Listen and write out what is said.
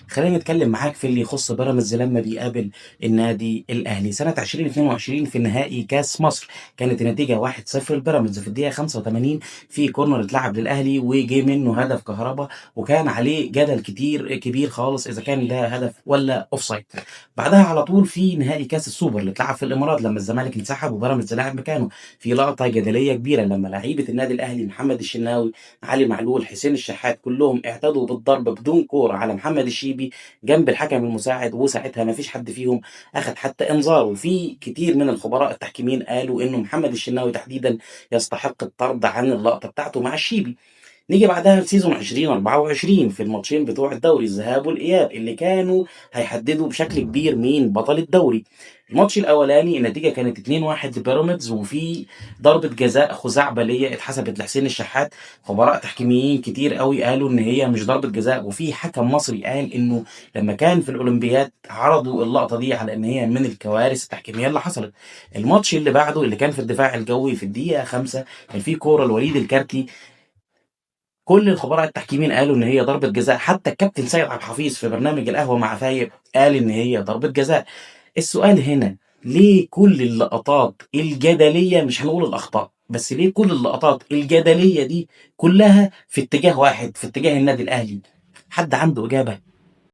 خلينا نتكلم معاك في اللي يخص بيراميدز لما بيقابل النادي الاهلي سنه 2022 في نهائي كاس مصر. كانت النتيجه 1-0 لبيراميدز في الدقيقه 85 في كورنر اتلعب للاهلي وجه منه هدف كهربا، وكان عليه جدل كبير خالص اذا كان ده هدف ولا اوفسايد. بعدها على طول في نهائي كاس السوبر اللي اتلعب في الامارات لما الزمالك انسحب وبيراميدز لعب مكانه، في لقطه جدليه كبيره لما لعيبه النادي الاهلي محمد الشناوي، علي معلول، حسين الشحات، كلهم اعتدوا بالضرب بدون كوره على محمد الشيبي جنب الحكم المساعد، وساعتها ما فيش حد فيهم اخذ حتى انذار. وفي كتير من الخبراء التحكيميين قالوا انه محمد الشناوي تحديدا يستحق الطرد عن اللقطه بتاعته مع الشيبي. نيجي بعدها لسيزون 2024 في الماتشين بتوع الدوري الذهاب والاياب اللي كانوا هيحددوا بشكل كبير مين بطل الدوري. الماتش الاولاني النتيجه كانت 2-1 لبيراميدز، وفي ضربه جزاء خزعبليه اتحسبت لحسين الشحات. خبراء تحكيميين كتير قوي قالوا ان هي مش ضربه جزاء، وفي حكم مصري قال انه لما كان في الاولمبياد عرضوا اللقطه دي على ان هي من الكوارث التحكيميه اللي حصلت. الماتش اللي بعده اللي كان في الدفاع الجوي في الدقيقه 5 كان في كوره لوليد الكارتي، كل الخبراء التحكيميين قالوا ان هي ضربة جزاء، حتى الكابتن سيد عبد الحفيظ في برنامج القهوة مع فايق قال ان هي ضربة جزاء. السؤال هنا، ليه كل اللقطات الجدلية، مش هنقول الاخطاء بس، ليه كل اللقطات الجدلية دي كلها في اتجاه واحد، في اتجاه النادي الاهلي؟ حد عنده اجابة؟